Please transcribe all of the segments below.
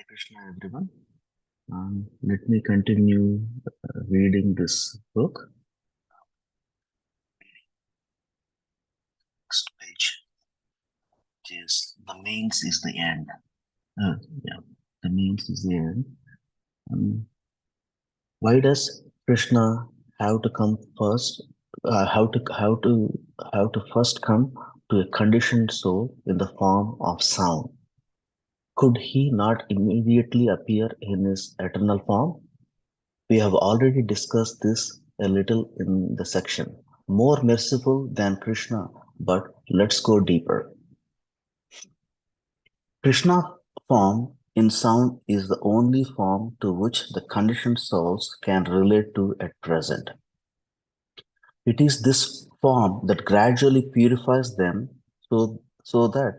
Krishna, everyone. Let me continue reading this book. Next page is the means is the end. Uh, yeah, the means is the end. Um, why does Krishna have to come first? How to first come to a conditioned soul in the form of sound? Could he not immediately appear in his eternal form? We have already discussed this a little in the section. More merciful than Krishna, but let's go deeper. Krishna form in sound is the only form to which the conditioned souls can relate to at present. It is this form that gradually purifies them so that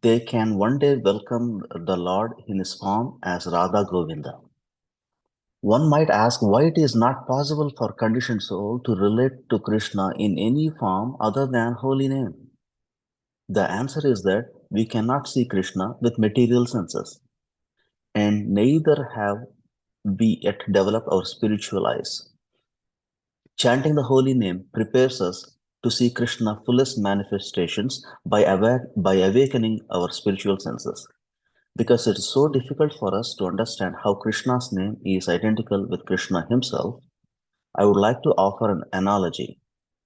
they can one day welcome the Lord in his form as Radha Govinda. One might ask why it is not possible for conditioned soul to relate to Krishna in any form other than holy name. The answer is that we cannot see Krishna with material senses, and neither have we yet developed our spiritual eyes. Chanting the holy name prepares us to see Krishna's fullest manifestations by awakening our spiritual senses. Because it is so difficult for us to understand how Krishna's name is identical with Krishna himself, I would like to offer an analogy.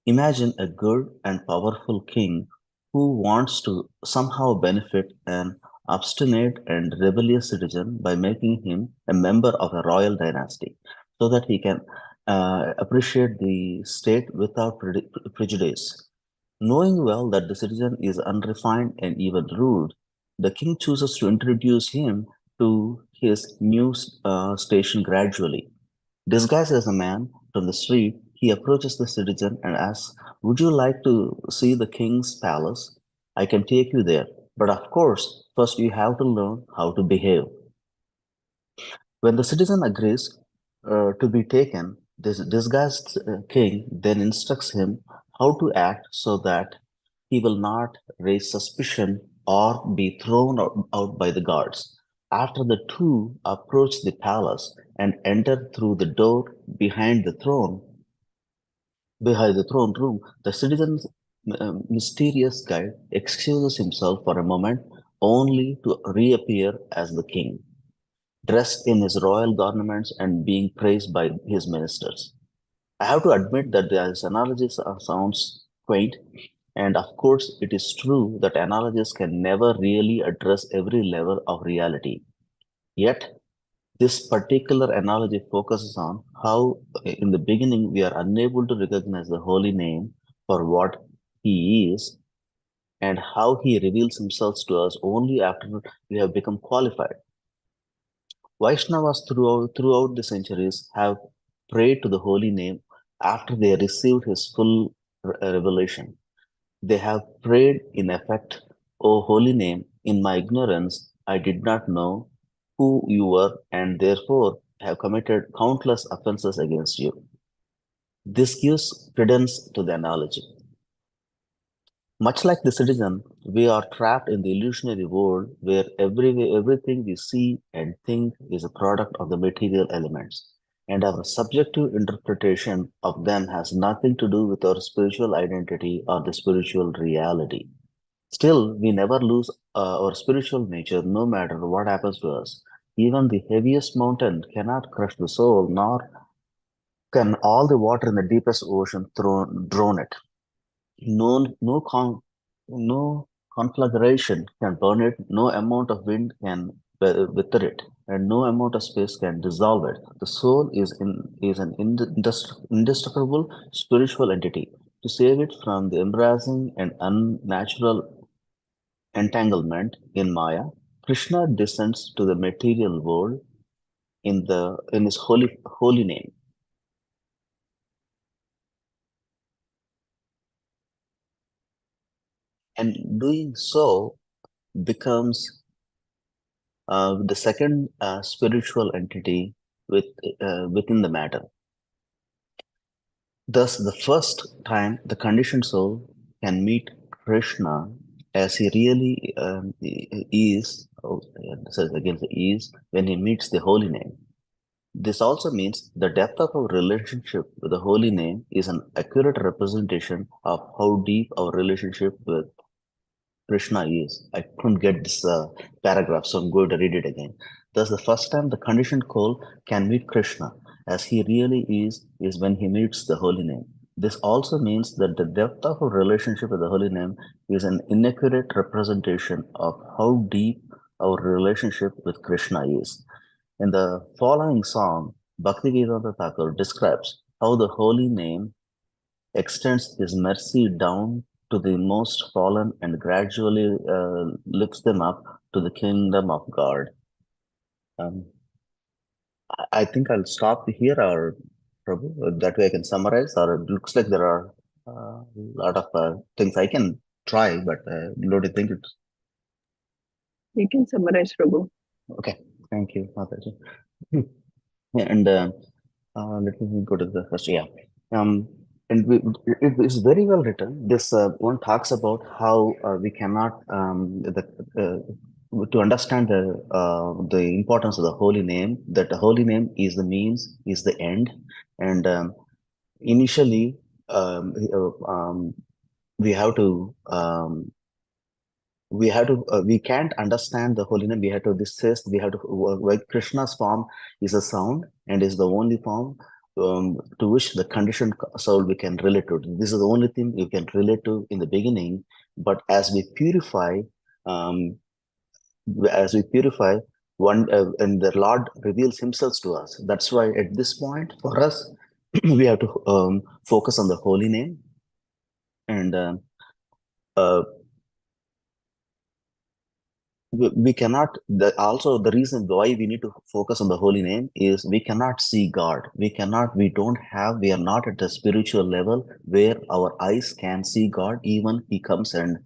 Imagine a good and powerful king who wants to somehow benefit an obstinate and rebellious citizen by making him a member of a royal dynasty so that he can appreciate the state without prejudice. Knowing well that the citizen is unrefined and even rude, the king chooses to introduce him to his new station gradually. Disguised as a man from the street, he approaches the citizen and asks, "Would you like to see the king's palace? I can take you there. But of course, first you have to learn how to behave." When the citizen agrees to be taken, this disguised king then instructs him how to act so that he will not raise suspicion or be thrown out by the guards. After the two approach the palace and enter through the door behind the throne room, the citizen's mysterious guide excuses himself for a moment only to reappear as the king, dressed in his royal garments and being praised by his ministers. I have to admit that this analogy sounds quaint, and of course, it is true that analogies can never really address every level of reality. Yet, this particular analogy focuses on how, in the beginning, we are unable to recognize the holy name for what he is, and how he reveals himself to us only after we have become qualified. Vaishnavas throughout the centuries have prayed to the holy name after they received his full revelation. They have prayed in effect, "O holy name, in my ignorance I did not know who you were and therefore have committed countless offenses against you." This gives credence to the analogy. Much like the citizen, we are trapped in the illusionary world where everything we see and think is a product of the material elements, and our subjective interpretation of them has nothing to do with our spiritual identity or the spiritual reality. Still, we never lose our spiritual nature no matter what happens to us. Even the heaviest mountain cannot crush the soul, nor can all the water in the deepest ocean drown it. No conflagration can burn it, no amount of wind can wither it, and no amount of space can dissolve it. The soul is an indestructible spiritual entity. To save it from the embarrassing and unnatural entanglement in Maya, Krishna descends to the material world in his holy name. And doing so becomes the second spiritual entity within the matter. Thus, the first time the conditioned soul can meet Krishna as he really is oh, yeah, this is again the is when he meets the holy name. This also means the depth of our relationship with the holy name is an accurate representation of how deep our relationship with Krishna is. I couldn't get this paragraph, so I'm going to read it again. Thus, the first time the conditioned soul can meet Krishna as he really is when he meets the holy name. This also means that the depth of our relationship with the holy name is an inaccurate representation of how deep our relationship with Krishna is. In the following song, Bhaktivedanta Thakur describes how the holy name extends his mercy down to the most fallen and gradually lifts them up to the kingdom of God. Um, I think I'll stop here, or Prabhu, that way I can summarize. Or it looks like there are a lot of things I can try, but don't you think it's You can summarize, Prabhu. okay? Thank you, Mataji. Yeah, and let me go to the first. Yeah. Um, and it is very well written. This one talks about how we cannot to understand the importance of the holy name. That the holy name is the means, is the end, and initially we have to we can't understand the holy name. We have to this says we have to like Krishna's form is a sound and is the only form to which the conditioned soul we can relate to. This is the only thing you can relate to in the beginning, but as we purify, um, one and the Lord reveals himself to us. That's why at this point for us we have to focus on the holy name and uh, we cannot also the reason why we need to focus on the holy name is we cannot see God. We are not at the spiritual level where our eyes can see God. Even he comes and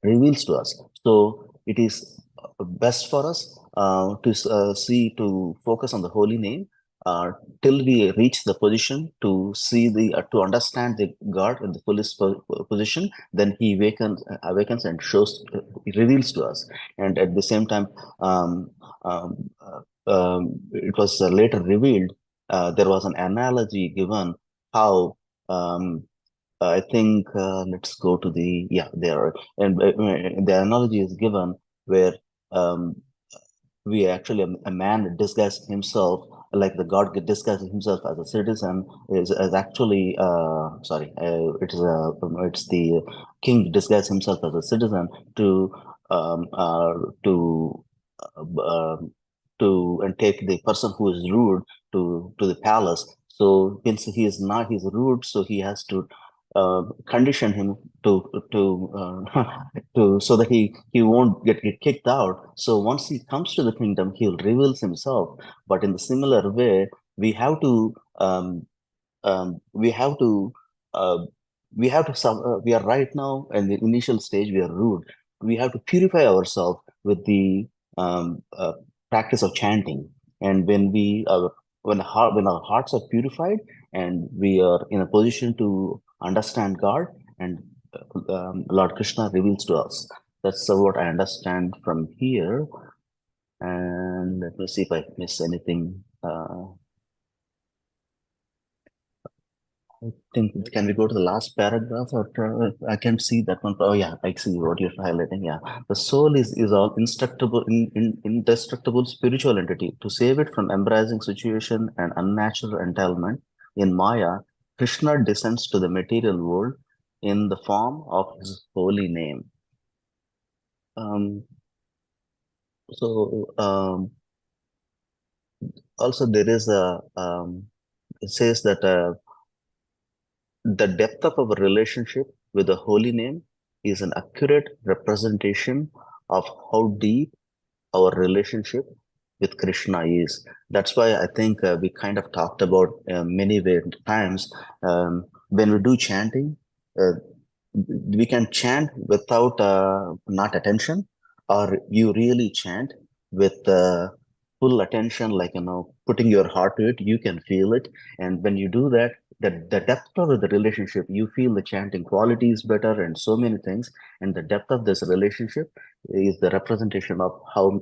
reveals to us, so it is best for us to focus on the holy name uh, till we reach the position to see the to understand the God in the fullest position. Then he awakens and shows reveals to us. And at the same time, um, it was later revealed. There was an analogy given how I think let's go to the yeah there and the analogy is given where um, we actually a man disguised himself like the god disguised himself as a citizen is actually sorry it's the king disguised himself as a citizen to um, uh, to um, to and take the person who is rude to the palace. So since he is not he's rude, so he has to condition him to to so that he won't get kicked out. So once he comes to the kingdom, he'll reveals himself. But in the similar way, we have to we have to uh, we are right now in the initial stage. We are rude. We have to purify ourselves with the practice of chanting. And when our hearts are purified and we are in a position to understand God and Lord Krishna reveals to us. That's what I understand from here. And let me see if I miss anything. I think can we go to the last paragraph or I can see that one. Oh yeah, I see what you're highlighting. Yeah, the soul is all indestructible spiritual entity. To save it from embracing situation and unnatural entanglement in Maya, Krishna descends to the material world in the form of his holy name. Um, so also there is a it says that the depth of our relationship with the holy name is an accurate representation of how deep our relationship with Krishna is. That's why I think we kind of talked about times when we do chanting, uh, we can chant without not attention, or you really chant with full attention, like putting your heart to it. You can feel it, and when you do that, the depth of the relationship, you feel the chanting quality is better, and so many things. And the depth of this relationship is the representation of how